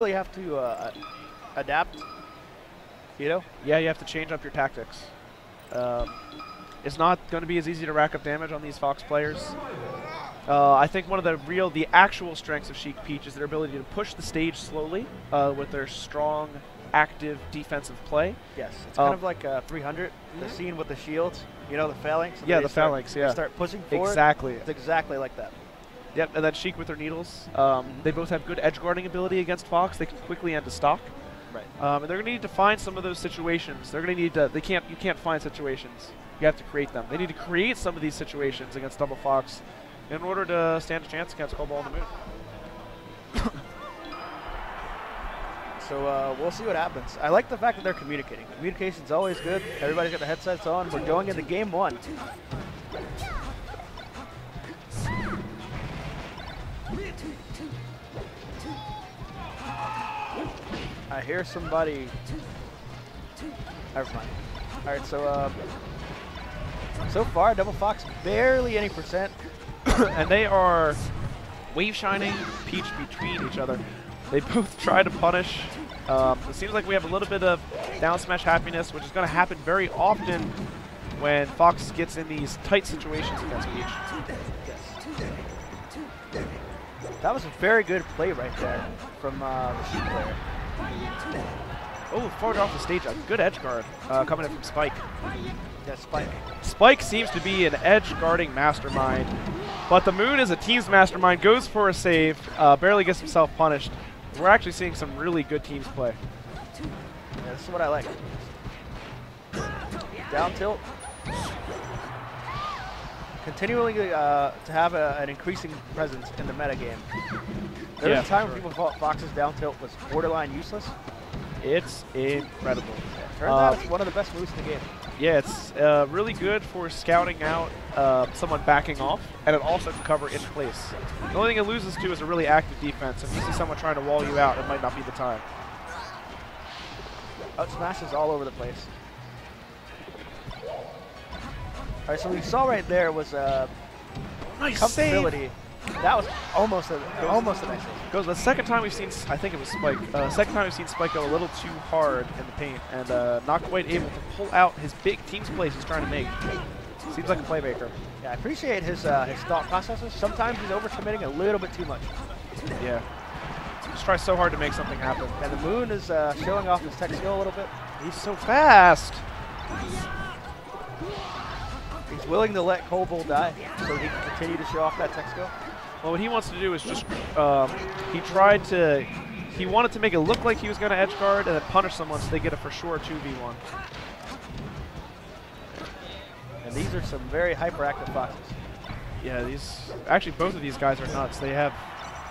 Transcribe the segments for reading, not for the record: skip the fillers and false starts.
really have to adapt, you know? Yeah, you have to change up your tactics. It's not going to be as easy to rack up damage on these Fox players. I think one of the actual strengths of Sheik Peach is their ability to push the stage slowly with their strong, active defensive play. Yes, it's kind of like 300, the scene with the shields, you know, the phalanx. Yeah, the phalanx, yeah. They start pushing forward. Exactly. It's exactly like that. Yep, and then Sheik with her needles. They both have good edge guarding ability against Fox. They can quickly end to stock. Right. And they're going to need to find some of those situations. They're going to need to. You can't find situations. You have to create them. They need to create some of these situations against Double Fox in order to stand a chance against Colbol on the Moon. So we'll see what happens. I like the fact that they're communicating. Communication's always good. Everybody's got the headsets on. We're going into game one. I hear somebody. Never mind. All right, so far, Double Fox barely any percent. And they are wave shining Peach between each other. They both try to punish. It seems like we have a little bit of down smash happiness, which is going to happen very often when Fox gets in these tight situations against Peach. That was a very good play right there from the Sheik player. Oh, farther off the stage, a good edge guard coming in from Spike. Yeah, Spike. Spike seems to be an edge guarding mastermind, but the Moon is a team's mastermind, goes for a save, barely gets himself punished. We're actually seeing some really good teams play. Yeah, this is what I like. Down tilt. Continually to have an increasing presence in the meta game. There was a time when people thought Fox's down tilt was borderline useless. It's incredible. Turns out it's one of the best moves in the game. Yeah, it's really good for scouting out someone backing off, and it also can cover in place. The only thing it loses to is a really active defense. If you see someone trying to wall you out, it might not be the time. Out smashes all over the place. All right, so we saw right there was Nice comfortability. save. That was almost a nice save. Goes the second time we've seen, I think it was Spike. Second time we've seen Spike go a little too hard in the paint and not quite able to pull out his big team's plays he's trying to make. Seems like a playmaker. Yeah, I appreciate his thought processes. Sometimes he's overcommitting a little bit too much. Yeah. Just tries so hard to make something happen. And the Moon is showing off his tech skill a little bit. He's so fast. He's willing to let Colbol die so he can continue to show off that tech skill. Well, what he wants to do is just, he wanted to make it look like he was going to edge guard and then punish someone so they get a for sure 2v1. And these are some very hyperactive Foxes. Yeah, actually both of these guys are nuts. They have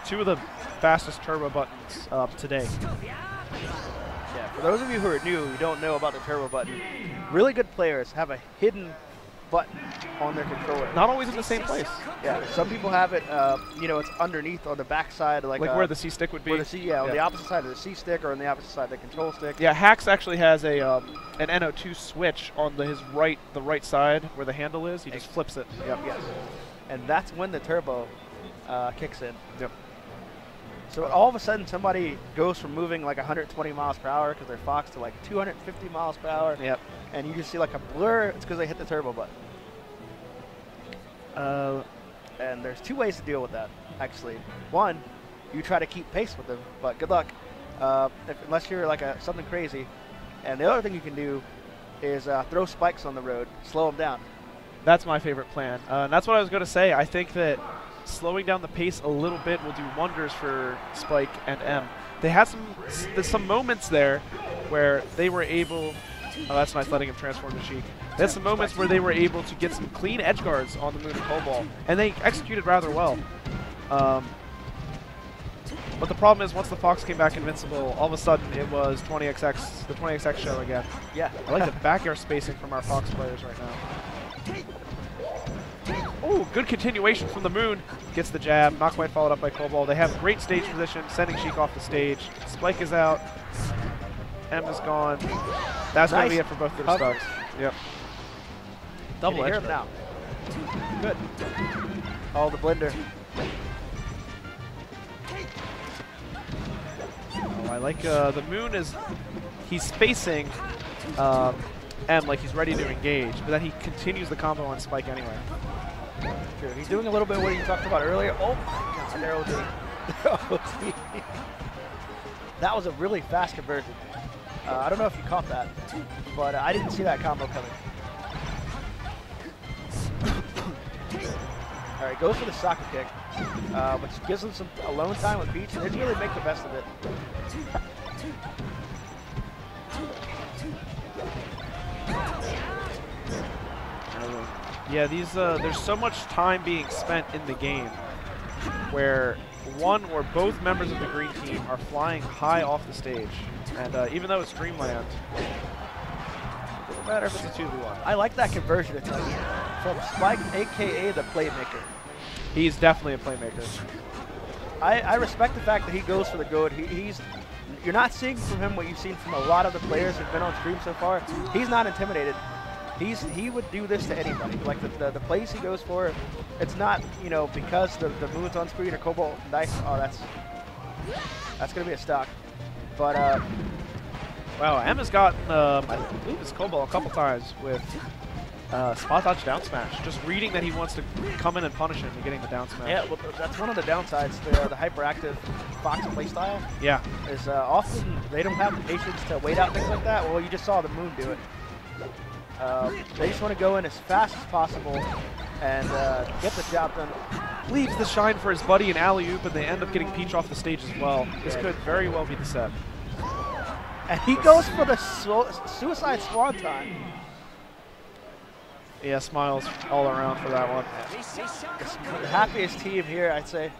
two of the fastest turbo buttons today. Yeah, for those of you who are new, who don't know about the turbo button, really good players have a hidden button on their controller. Not always in the same place. Yeah, some people have it, you know, it's underneath on the back side. Like where the C stick would be? Where the on the opposite side of the C stick or on the opposite side of the control stick. Yeah, Hax actually has a an NO2 switch on the right side where the handle is. He just flips it. Yep, yes. And that's when the turbo kicks in. Yep. So all of a sudden somebody goes from moving like 120 miles per hour because they're Fox to like 250 miles per hour. Yep. And you just see like a blur. It's because they hit the turbo button. And there's two ways to deal with that, actually. One, you try to keep pace with them, but good luck, unless you're like something crazy. And the other thing you can do is throw spikes on the road, slow them down. That's my favorite plan. And that's what I was going to say. I think that slowing down the pace a little bit will do wonders for Spike and M. They had some moments there where they were able. Oh, that's nice, letting him transform to Sheik. They had some moments where they were able to get some clean edge guards on the Moon and Colbol, and they executed rather well. But the problem is, once the Fox came back invincible, all of a sudden it was the 20XX show again. Yeah. I like the back air spacing from our Fox players right now. Oh, good continuation from the Moon. Gets the jab, not quite followed up by Colbol. They have great stage position, sending Sheik off the stage. Spike is out. M is gone. That's going to be it for both of their stocks. Yep. Double edge now. Good. Oh, the blender. I like the Moon is, he's facing M like he's ready to engage, but then he continues the combo on Spike anyway. True. He's doing a little bit of what you talked about earlier. Oh my god, there OD. That was a really fast conversion. I don't know if you caught that, but I didn't see that combo coming. All right, goes for the soccer kick, which gives him some alone time with Peach, and they didn't really make the best of it. Yeah, these there's so much time being spent in the game where one or both members of the green team are flying high off the stage, and even though it's Dreamland, it doesn't matter if it's a 2v1. I like that conversion attempt from Spike, aka the playmaker. He's definitely a playmaker. I respect the fact that he goes for the goad. You're not seeing from him what you've seen from a lot of the players who've been on stream so far. He's not intimidated. He would do this to anybody. Like the plays he goes for, it's not, you know, because the Moon's on screen or Colbol nice. Oh, that's gonna be a stock. But wow, M has gotten I believe it's Colbol a couple times with spot dodge down smash. Just reading that he wants to come in and punish him and getting the down smash. Yeah, well, that's one of the downsides. The hyperactive Fox playstyle. Yeah, is often they don't have the patience to wait out things like that. Well, you just saw the Moon do it. They just want to go in as fast as possible and get the job done. Leaves the shine for his buddy in alley-oop, and they end up getting Peach off the stage as well. This could very well be the set. And he goes for the suicide swanton. Yeah, smiles all around for that one. The happiest team here, I'd say.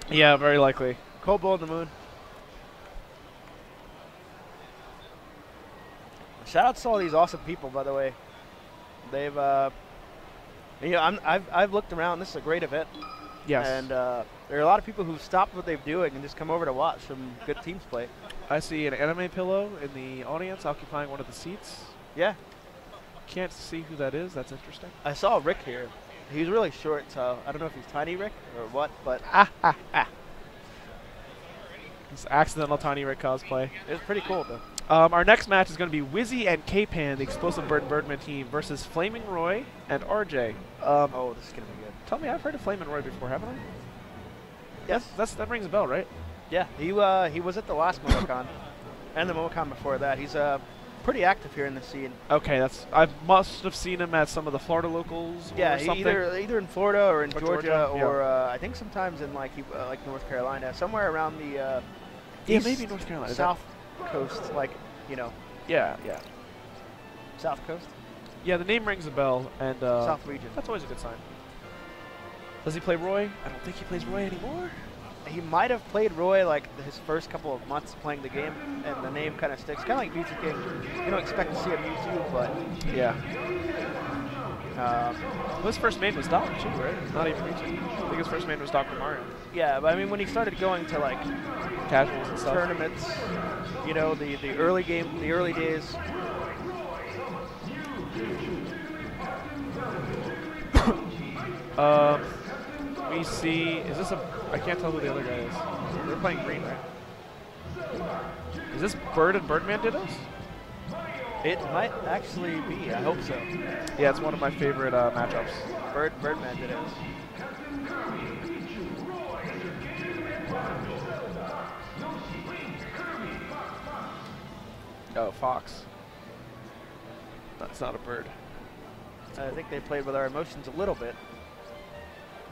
Yeah, very likely. Colbol and the Moon. Shout out to all these awesome people, by the way. They've, you know, I've looked around. This is a great event. Yes. And there are a lot of people who've stopped what they're doing and just come over to watch some good teams play. I see an anime pillow in the audience occupying one of the seats. Yeah. Can't see who that is. That's interesting. I saw Rick here. He's really short, so I don't know if he's Tiny Rick or what, but It's accidental Tiny Rick cosplay. it's pretty cool, though. Our next match is going to be Wizzy and K-Pan, the Explosive Bird and Birdman team, versus Flaming Roy and RJ. Oh, this is going to be good. Tell me, I've heard of Flaming Roy before, haven't I? Yes. That rings a bell, right? Yeah, he was at the last Momocon and the Momocon before that. He's pretty active here in the scene. Okay, I must have seen him at some of the Florida locals or something. Either in Florida or in Georgia or yeah. I think sometimes in like North Carolina, somewhere around the east, maybe North Carolina, south coast, like, you know. Yeah. South coast. Yeah, the name rings a bell, and South region. That's always a good sign. Does he play Roy? I don't think he plays Roy anymore. He might have played Roy like his first couple of months playing the game, and the name kind of sticks. Kind of like Beauty King. You don't expect to see him YouTube, but yeah. Well, his first main was Doc too, right? Not even Beauty. I think his first main was Dr. Mario. Yeah, but I mean, when he started going to like casuals and stuff, tournaments, you know, the early days. We see. Is this I can't tell who the other guy is. They're playing green, right? Is this Bird and Birdman Dittos? It might actually be. I hope so. Yeah, it's one of my favorite matchups. Birdman Dittos. Oh, Fox. That's not a bird. I think they played with our emotions a little bit.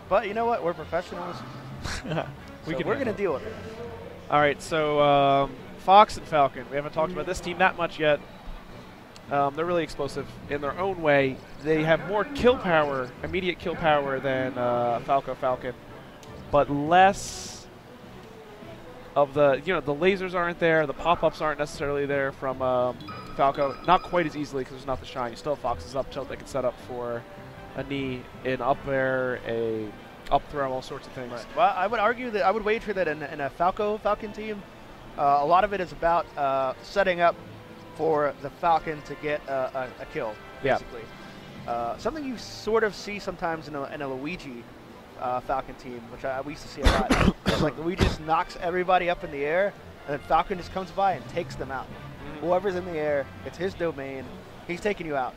But you know what? We're professionals. We're going to deal with it. All right, so Fox and Falcon. We haven't talked about this team that much yet. They're really explosive in their own way. They have more kill power, immediate kill power than Falcon, but less of the, you know, the lasers aren't there, the pop-ups aren't necessarily there from Falco. Not quite as easily because there's not the shine. You still have Fox's up tilt. They can set up for a knee, an up air, a up throw, all sorts of things. Right. Well, I would argue that I would wager that in a Falcon team, a lot of it is about setting up for the Falcon to get a kill, basically. Yeah. Something you sort of see sometimes in a Luigi Falcon team, which we used to see a lot. It's like Luigi just knocks everybody up in the air, and then Falcon just comes by and takes them out. Whoever's in the air, it's his domain. He's taking you out.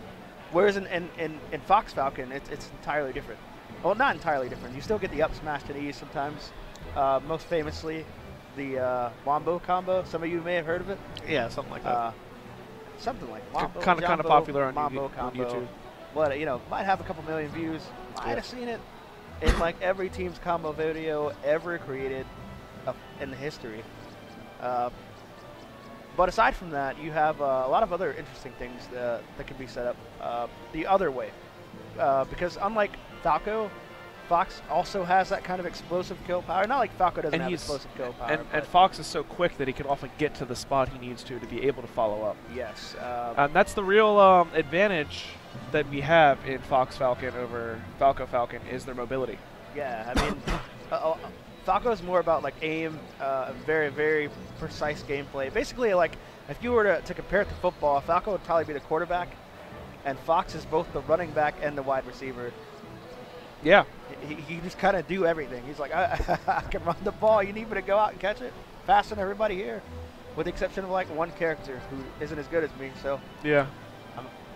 Whereas in Fox Falcon, it's entirely different. Well, not entirely different. You still get the up smash to the E sometimes. Most famously, the Wombo combo. Some of you may have heard of it. Yeah, something like that. Something like Wombo, kind of popular on Mambo combo. YouTube. But might have a couple million views. Might have seen it in like every team's combo video ever created in the history. But aside from that, you have a lot of other interesting things that can be set up the other way. Because unlike Falco, Fox also has that kind of explosive kill power. Not like Falco doesn't have explosive kill power. And Fox is so quick that he can often get to the spot he needs to be able to follow up. Yes. And that's the real advantage that we have in Fox Falcon over Falco Falcon is their mobility. Yeah, I mean, Falco is more about like aim, very, very precise gameplay. Basically, like if you were to compare it to football, Falco would probably be the quarterback, and Fox is both the running back and the wide receiver. Yeah. He just kind of do everything. He's like, I can run the ball. You need me to go out and catch it faster than everybody here, with the exception of like one character who isn't as good as me. So yeah.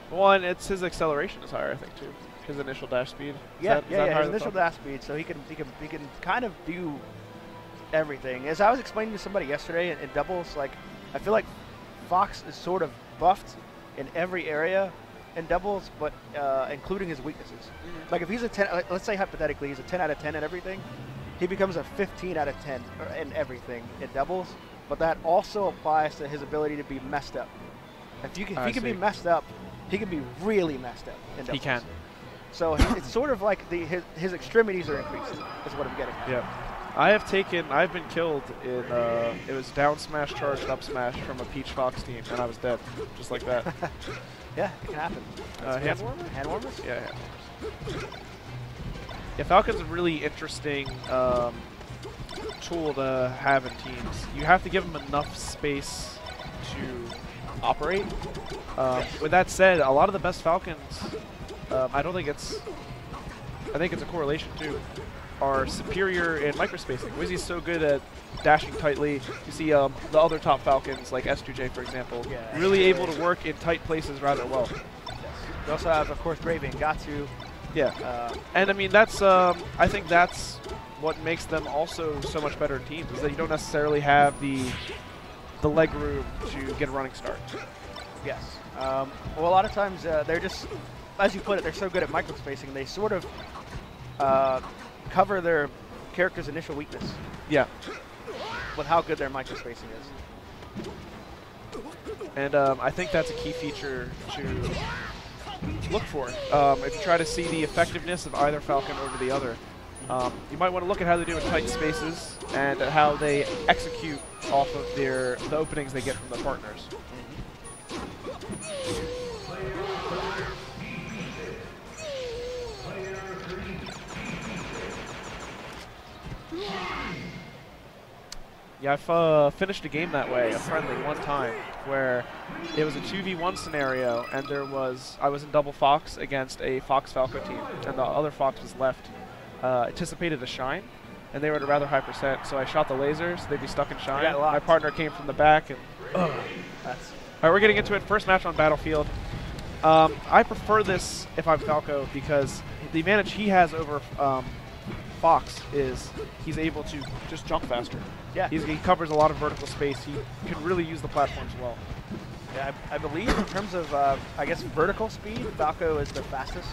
One, it's his acceleration is higher, I think, too. His initial dash speed. Yeah, his initial dash speed. So he can kind of do everything. As I was explaining to somebody yesterday in doubles, like I feel like Fox is sort of buffed in every area in doubles, but including his weaknesses. Like if he's a 10, let's say hypothetically he's a 10 out of 10 in everything, he becomes a 15 out of 10 in everything in doubles. But that also applies to his ability to be messed up. If he can be messed up, he can be really messed up in doubles. He can. So it's sort of like his extremities are increased, is what I'm getting at. Yeah. I've been killed in, it was down smash, charge, up smash from a Peach Fox team, and I was dead, just like that. Yeah, it can happen. Hand warmers? Hand warmers? Yeah, hand warmers. Yeah, Falcon's a really interesting tool to have in teams. You have to give them enough space to operate. With that said, a lot of the best Falcons, I think it's a correlation too, are superior in microspacing. Wizzy's so good at dashing tightly. You see the other top Falcons, like S2J for example, really able to work in tight places rather well. Yes. We also have, of course, Gravy and Gatsu. Yeah. And I mean, that's I think that's what makes them also so much better teams, is that you don't necessarily have the leg room to get a running start. Yes. Well, a lot of times they're just, as you put it, they're so good at microspacing, they sort of cover their character's initial weakness. Yeah. With how good their microspacing is. And I think that's a key feature to look for. If you try to see the effectiveness of either Falcon over the other, you might want to look at how they do in tight spaces and at how they execute off of the openings they get from the partners. Yeah, I've finished a game that way, a friendly, one time, where it was a 2v1 scenario, and I was in double Fox against a Fox Falco team, and the other Fox was left, anticipated a shine, and they were at a rather high percent, so I shot the lasers, they'd be stuck in shine. My partner came from the back, and all right, we're getting into it. First match on Battlefield. I prefer this if I'm Falco, because the advantage he has over Fox is he's able to just jump faster. Yeah, he covers a lot of vertical space. He can really use the platforms well. Yeah, I believe in terms of, I guess, vertical speed, Falco is the fastest.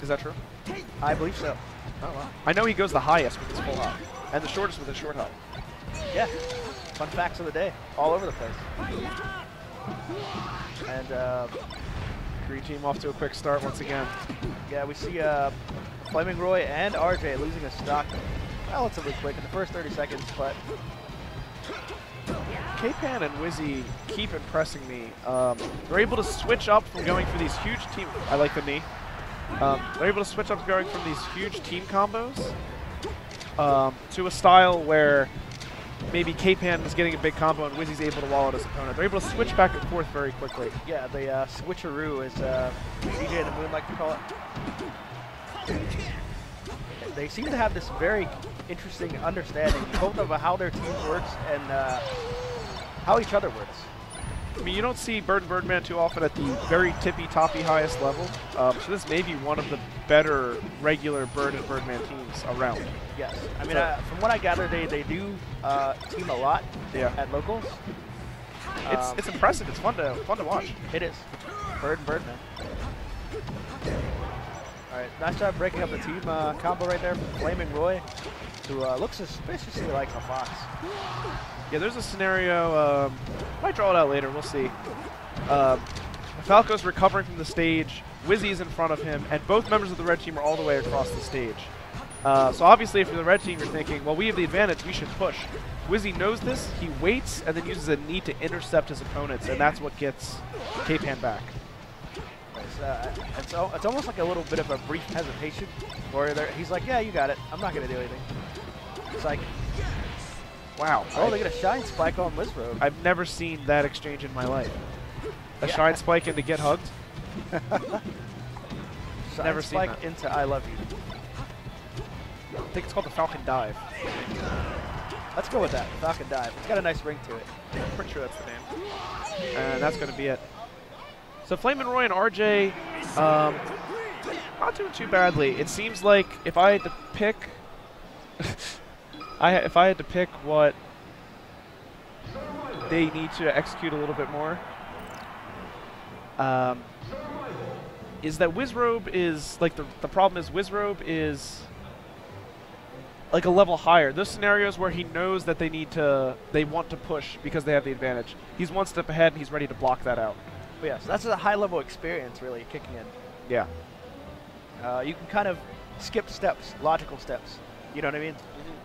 Is that true? I believe so. Oh, wow. I know he goes the highest with his full hop, and the shortest with his short hop. Yeah, fun facts of the day, all over the place. And Green team off to a quick start once again. Yeah, we see Flaming Roy and RJ losing a stock relatively quick in the first 30 seconds, but K-Pan and Wizzy keep impressing me. They're able to switch up from going for these huge team. I like the knee. They're able to switch up going from these huge team combos to a style where maybe K-Pan is getting a big combo and Wizzy's able to wall out his opponent. They're able to switch back and forth very quickly. Yeah, the switcheroo, as DJ in the Moon like to call it. they seem to have this very interesting understanding, both of how their team works and how each other works. I mean, you don't see Bird and Birdman too often at the very tippy-toppy highest level, so this may be one of the better regular Bird and Birdman teams around. Yes. I mean, from what I gather, they do team a lot at locals. It's impressive. It's fun to watch. It is. Bird and Birdman. All right, nice job breaking up the team combo right there from Flaming Roy, who looks suspiciously like a fox. Yeah, there's a scenario, might draw it out later, we'll see. Falco's recovering from the stage, Wizzy's in front of him, and both members of the red team are all the way across the stage. So obviously if you're the red team, you're thinking, well, we have the advantage, we should push. Wizzy knows this, he waits, and then uses a knee to intercept his opponents, and that's what gets K-Pan back. It's almost like a little bit of a brief hesitation, where he's like, yeah, you got it, I'm not going to do anything. It's like, wow. Oh, they get a Shine Spike on Wizrobe. I've never seen that exchange in my life. A Shine Spike into get hugged? Never seen that. Into I love you. I think it's called the Falcon Dive. Let's go with that, Falcon Dive. It's got a nice ring to it. I'm pretty sure that's the name. And that's going to be it. So Flamin' Roy and RJ, not doing too badly. It seems like if I had to pick, if I had to pick what they need to execute a little bit more, is that Wizrobe is like the problem is Wizrobe is like a level higher. Those scenarios where he knows that they want to push because they have the advantage. He's one step ahead and he's ready to block that out. But yeah, so that's a high level experience really kicking in. Yeah. You can kind of skip steps, logical steps. You know what I mean?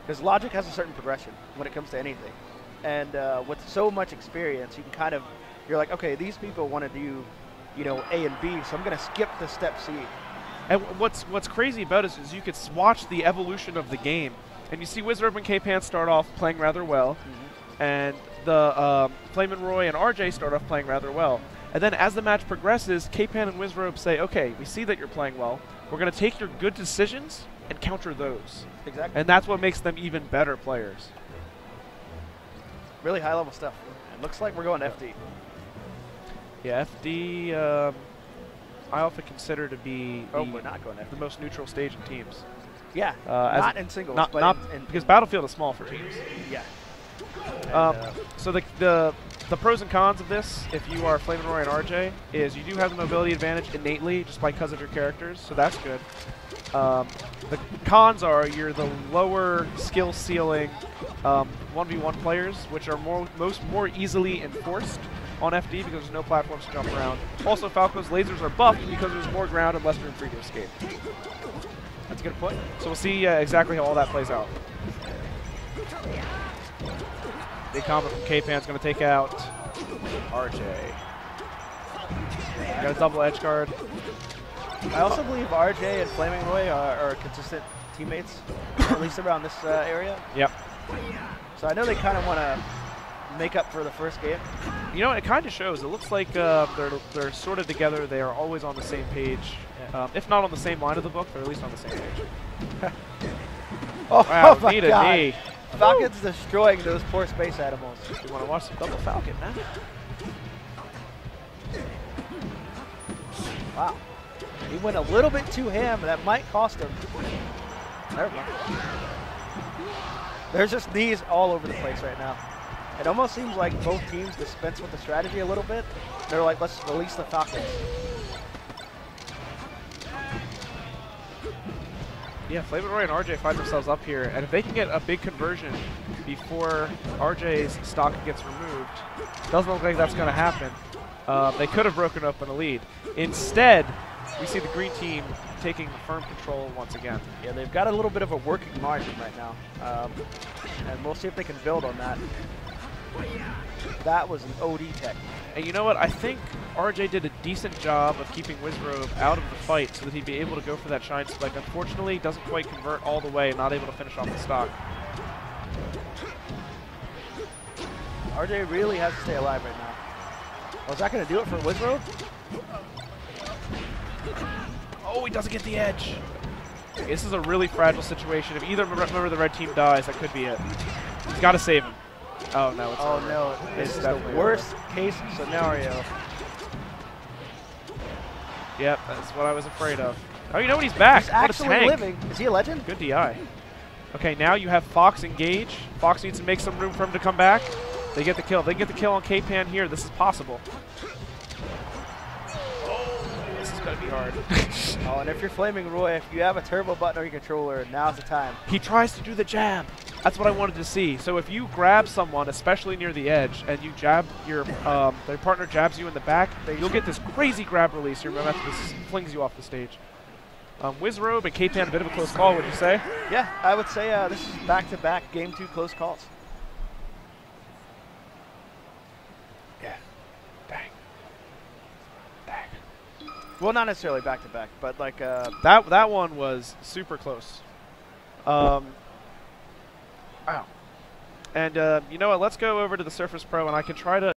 Because logic has a certain progression when it comes to anything. And with so much experience, you can kind of, you're like, okay, these people want to do, you know, A and B, so I'm going to skip the step C. And what's crazy about it is you could watch the evolution of the game. And you see Wizrobe and K-Pan start off playing rather well. And the Flamin' Roy and RJ start off playing rather well. And then as the match progresses, K-Pan and Wizrobe say, okay, we see that you're playing well. We're going to take your good decisions and counter those. Exactly. And that's what makes them even better players. Really high level stuff. It looks like we're going FD. Yeah, FD, I often consider to be we're not going FD. The most neutral stage in teams. Yeah, not in singles, but because Battlefield is small for teams. Yeah. So the pros and cons of this, if you are Flamin' Roy and RJ, is you do have the mobility advantage innately just because of your characters, so that's good. The cons are you're the lower skill ceiling 1v1 players, which are more easily enforced on FD because there's no platforms to jump around. Also, Falco's lasers are buffed because there's more ground and less room for you to escape. That's a good point. So we'll see exactly how all that plays out. Big combo from K-Pan's going to take out RJ. Got a double edge guard. I also believe RJ and Flaming Roy are consistent teammates, at least around this area. Yep. So I know they kind of want to make up for the first game. You know, it kind of shows. It looks like they're sort of together. They are always on the same page. If not on the same line of the book, they're at least on the same page. Wow, my need God. a knee. Falcon's destroying those poor space animals. You want to watch some double Falcon, man? Wow. He went a little bit too ham. That might cost him. Never mind. There's just knees all over the place right now. It almost seems like both teams dispense with the strategy a little bit. They're like, let's release the Falcons. Yeah, Flamin' Roy and RJ find themselves up here, and if they can get a big conversion before RJ's stock gets removed, doesn't look like that's going to happen. They could have broken open a lead. Instead, we see the green team taking firm control once again. Yeah, they've got a little bit of a working margin right now, and we'll see if they can build on that. That was an OD tech. And you know what? I think RJ did a decent job of keeping Wizrobe out of the fight so that he'd be able to go for that Shine Spike. Unfortunately, doesn't quite convert all the way, not able to finish off the stock. RJ really has to stay alive right now. Oh, is that going to do it for Wizrobe? Oh, he doesn't get the edge. This is a really fragile situation. If either member of the red team dies, that could be it. He's got to save him. Oh, no. It's over. No. This is the worst case scenario. Yep, that's what I was afraid of. Oh, you know what? He's back. He's what actually a tank. living. Is he a legend? Good DI. Okay, now you have Fox engage. Fox needs to make some room for him to come back. They get the kill. They get the kill on K-Pan here. This is possible. This is going to be hard. Oh, and if you're Flaming Roy, if you have a turbo button on your controller, now's the time. He tries to do the jab. That's what I wanted to see. So if you grab someone, especially near the edge, and you jab their partner jabs you in the back, you'll get this crazy grab release. Your method flings you off the stage. Wizrobe and K-Pan, a bit of a close call, would you say? Yeah, I would say this is back-to-back Game 2 close calls. Yeah. Dang. Well, not necessarily back-to-back, but like... that one was super close. Wow. And you know what? Let's go over to the Surface Pro, and I can try to